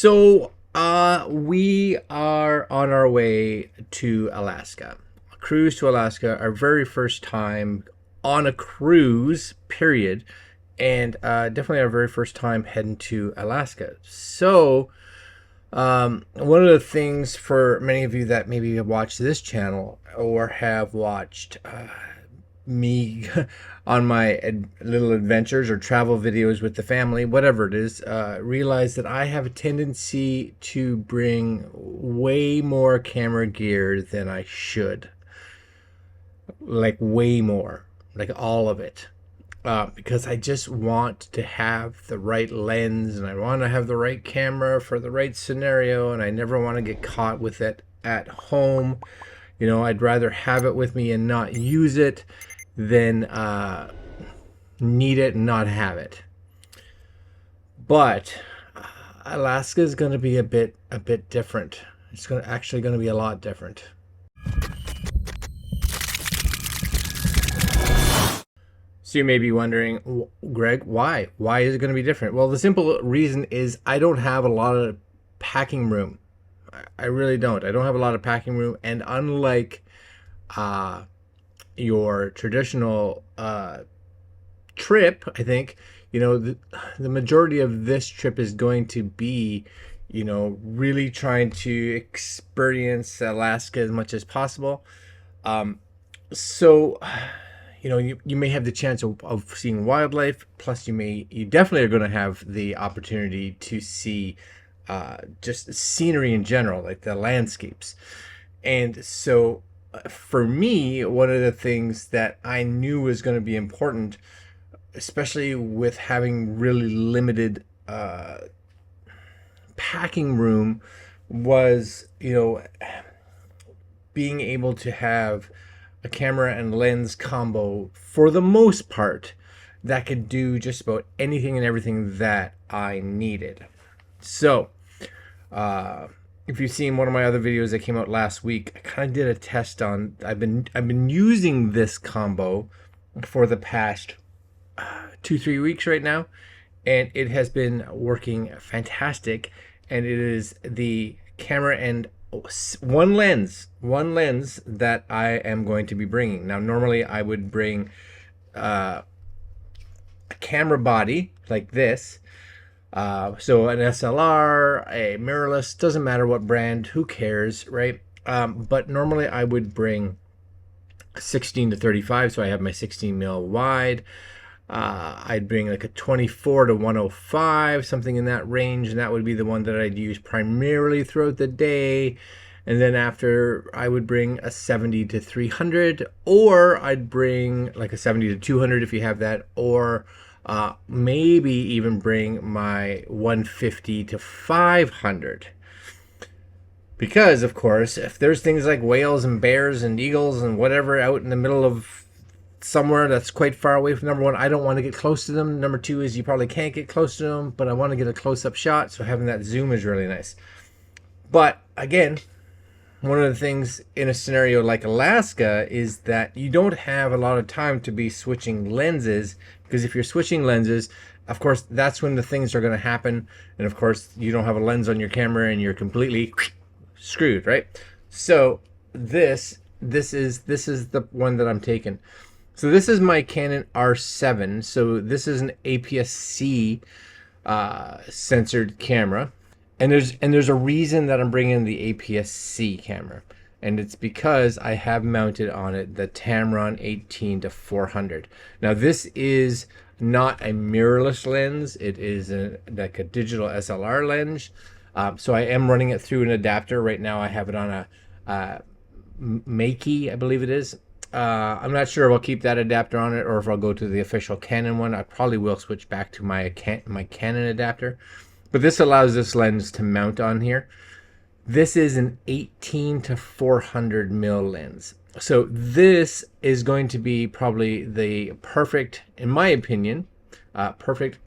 We are on our way to Alaska. A cruise to Alaska, our very first time on a cruise, period. And definitely our very first time heading to Alaska. One of the things for many of you that maybe have watched this channel or have watched me on my little adventures or travel videos with the family, whatever it is, realize that I have a tendency to bring way more camera gear than I should. Like way more, like all of it. Because I just want to have the right lens and I want to have the right camera for the right scenario, and I never want to get caught with it at home. You know, I'd rather have it with me and not use it than need it and not have it. But Alaska is going to be a bit different. It's actually going to be a lot different. So you may be wondering, Greg, why? Why is it going to be different? Well, the simple reason is I don't have a lot of packing room. I really don't. I don't have a lot of packing room, and unlike your traditional trip, I think, you know, the majority of this trip is going to be, you know, really trying to experience Alaska as much as possible. You know, you may have the chance of seeing wildlife, plus you definitely are going to have the opportunity to see just scenery in general, like the landscapes. And so for me, one of the things that I knew was going to be important, especially with having really limited packing room, was, you know, being able to have a camera and lens combo for the most part that could do just about anything and everything that I needed. So if you've seen one of my other videos that came out last week, I kind of did a test on, I've been using this combo for the past 2-3 weeks right now, and it has been working fantastic. And it is the camera and one lens that I am going to be bringing. Now, normally I would bring a camera body like this, so an SLR, a mirrorless, doesn't matter what brand, who cares, right? But normally I would bring 16 to 35, so I have my 16 mil wide. I'd bring like a 24 to 105, something in that range, and that would be the one that I'd use primarily throughout the day. And then after, I would bring a 70 to 300, or I'd bring like a 70 to 200 if you have that, or maybe even bring my 150 to 500. Because, of course, if there's things like whales and bears and eagles and whatever out in the middle of somewhere that's quite far away from, number one, I don't want to get close to them. Number two is you probably can't get close to them, but I want to get a close-up shot, so having that zoom is really nice. But again, one of the things in a scenario like Alaska is that you don't have a lot of time to be switching lenses, because if you're switching lenses, of course, that's when the things are going to happen. And of course, you don't have a lens on your camera and you're completely screwed, right? So this is the one that I'm taking. So this is my Canon R7. So this is an APS-C censored camera, and there's a reason that I'm bringing the APS-C camera, and it's because I have mounted on it the Tamron 18 to 400. Now this is not a mirrorless lens; it is like a digital SLR lens. So I am running it through an adapter right now. I have it on a Makey, I believe it is. I'm not sure if I'll keep that adapter on it or if I'll go to the official Canon one. I probably will switch back to my Canon adapter. But this allows this lens to mount on here. This is an 18 to 400 mil lens. So this is going to be probably the perfect, in my opinion, perfect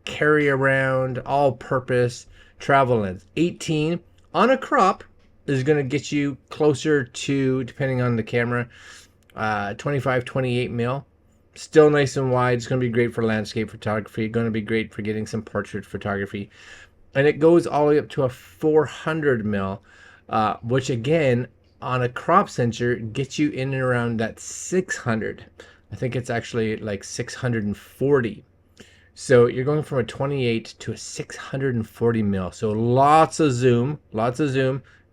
carry around, all-purpose travel lens. 18 on a crop is going to get you closer to, depending on the camera, 25, 28 mil. Still nice and wide. It's going to be great for landscape photography. Going to be great for getting some portrait photography. and it goes all the way up to a 400 mil, which again, on a crop sensor, gets you in and around that 600. I think it's actually like 640. So you're going from a 28 to a 640 mil. So lots of zoom,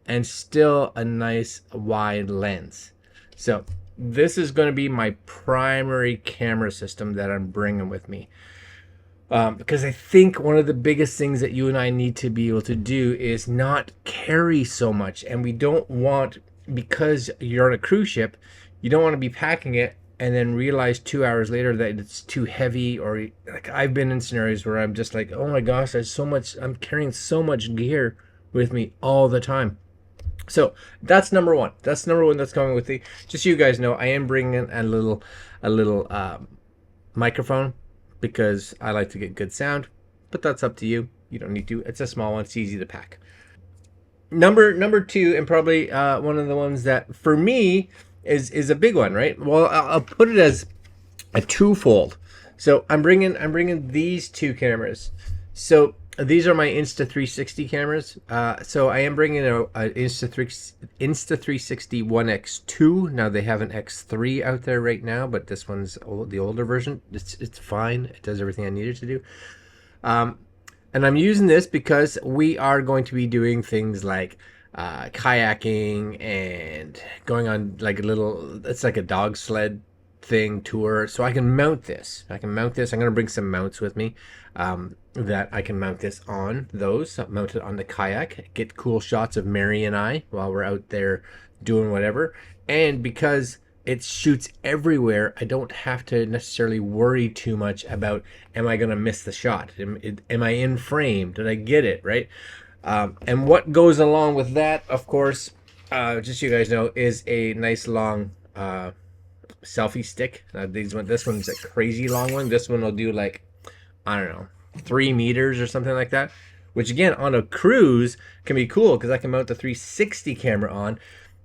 and still a nice wide lens. So this is going to be my primary camera system that I'm bringing with me. Because I think one of the biggest things that you and I need to be able to do is not carry so much. And we don't want, because you're on a cruise ship, you don't want to be packing it and then realize 2 hours later that it's too heavy. Or like I've been in scenarios where I'm just like, oh my gosh, there's so much, I'm carrying so much gear with me all the time. So that's number one. That's number one that's coming with me. Just so you guys know, I am bringing a little microphone, because I like to get good sound, but that's up to you. You don't need to. It's a small one. It's easy to pack. Number two, and probably one of the ones that for me is a big one, right? Well, I'll put it as a twofold. So I'm bringing these two cameras. So these are my Insta360 cameras. So I am bringing a Insta360 One X2. Now they have an X3 out there right now, but this one's the older version. It's fine. It does everything I need it to do. And I'm using this because we are going to be doing things like kayaking and going on like it's like a dog sled thing tour. So I can mount this. I'm going to bring some mounts with me. That I can mount this on mount it on the kayak, get cool shots of Mary and I while we're out there doing whatever. And because it shoots everywhere, I don't have to necessarily worry too much about, am I going to miss the shot? Am I in frame? Did I get it right? And what goes along with that, of course, just so you guys know, is a nice long selfie stick. This one's a crazy long one. This one will do like, I don't know, 3 meters or something like that, which again on a cruise can be cool because I can mount the 360 camera on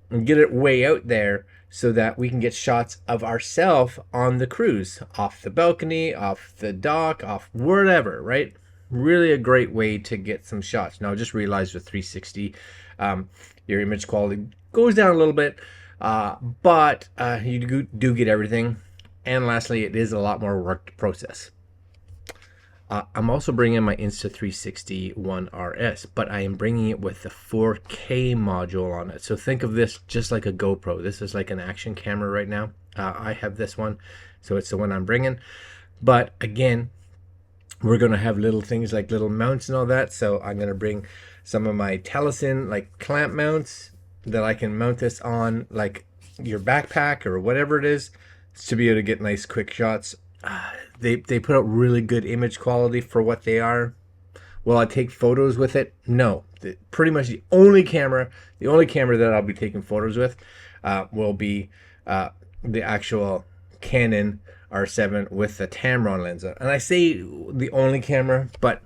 and get it way out there so that we can get shots of ourselves on the cruise, off the balcony, off the dock, off wherever, right? Really a great way to get some shots. Now I just realized with 360 your image quality goes down a little bit, but you do get everything. And lastly, it is a lot more work to process. I'm also bringing my Insta360 One RS, but I am bringing it with the 4K module on it. So think of this just like a GoPro. This is like an action camera right now. I have this one, so it's the one I'm bringing. But again, we're going to have little things like little mounts and all that. So I'm going to bring some of my Telesin like clamp mounts that I can mount this on like your backpack or whatever it is, to be able to get nice quick shots. They put out really good image quality for what they are. Will I take photos with it? No. Pretty much the only camera that I'll be taking photos with will be the actual Canon R7 with the Tamron lens. And I say the only camera, but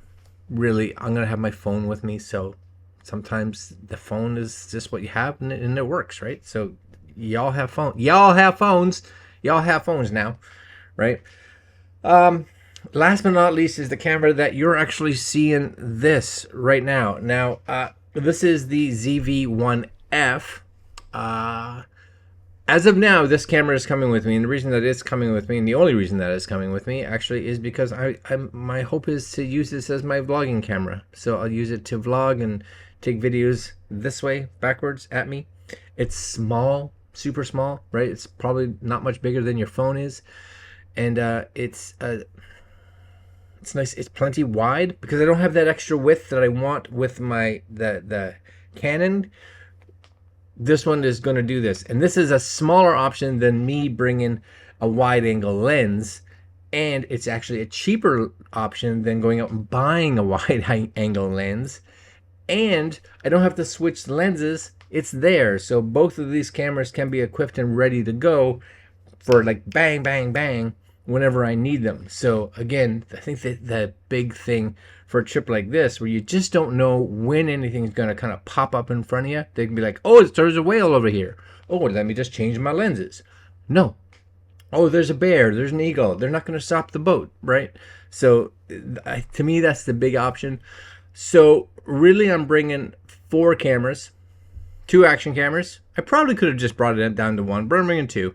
really I'm gonna have my phone with me, so sometimes the phone is just what you have, and it works, right? So y'all have phones now, right? Last but not least is the camera that you're actually seeing this right now. Now, this is the ZV-1F. As of now, this camera is coming with me, and the reason that it's coming with me, and the only reason that it's coming with me, actually, is because my hope is to use this as my vlogging camera. So I'll use it to vlog and take videos this way, backwards at me. It's small, super small, right? It's probably not much bigger than your phone is. And it's nice. It's plenty wide because I don't have that extra width that I want with the Canon. This one is going to do this, and this is a smaller option than me bringing a wide angle lens, and it's actually a cheaper option than going out and buying a wide angle lens, and I don't have to switch lenses. It's there, so both of these cameras can be equipped and ready to go for like bang, bang, bang whenever I need them. So again, I think that the big thing for a trip like this, where you just don't know when anything's going to kind of pop up in front of you, they can be like, oh, there's a whale over here. Oh, let me just change my lenses. No. Oh, there's a bear, there's an eagle. They're not going to stop the boat, right? So to me, that's the big option. So really, I'm bringing 4 cameras, 2 action cameras. I probably could have just brought it down to 1, but I'm bringing 2.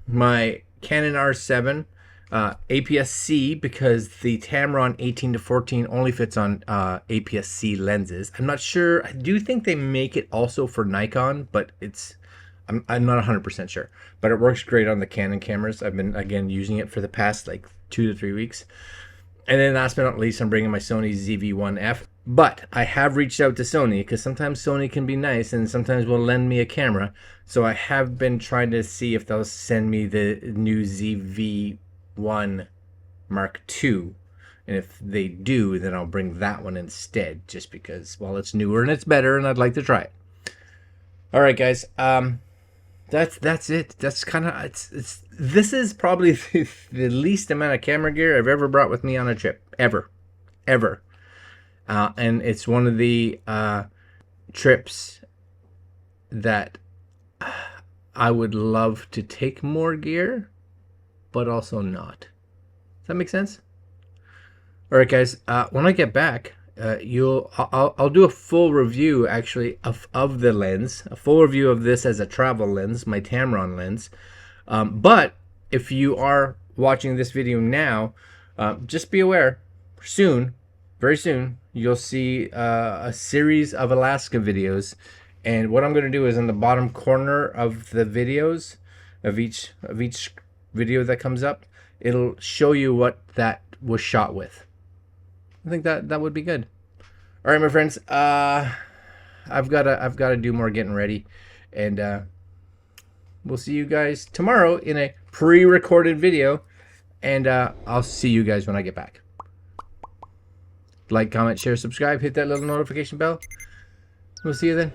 My Canon R7 APS-C, because the Tamron 18 to 14 only fits on APS-C lenses. I'm not sure. I do think they make it also for Nikon, but I'm not 100% sure. But it works great on the Canon cameras. I've been, again, using it for the past like 2 to 3 weeks. And then last but not least, I'm bringing my Sony ZV-1F. But I have reached out to Sony, because sometimes Sony can be nice and sometimes will lend me a camera. So I have been trying to see if they'll send me the new ZV-1 Mark II. And if they do, then I'll bring that one instead, just because, well, it's newer and it's better and I'd like to try it. All right, guys. That's it. That's kind of this is probably the least amount of camera gear I've ever brought with me on a trip, ever. And it's one of the trips that I would love to take more gear, but also not. Does that make sense? All right, guys. When I get back, I'll do a full review actually of the lens, a full review of this as a travel lens, my Tamron lens. But if you are watching this video now, just be aware, soon, very soon, you'll see a series of Alaska videos. And what I'm going to do is in the bottom corner of the videos, of each video that comes up, it'll show you what that was shot with. I think that would be good. All right, my friends. I've gotta do more getting ready, and we'll see you guys tomorrow in a pre-recorded video, and I'll see you guys when I get back. Like, comment, share, subscribe, hit that little notification bell. We'll see you then.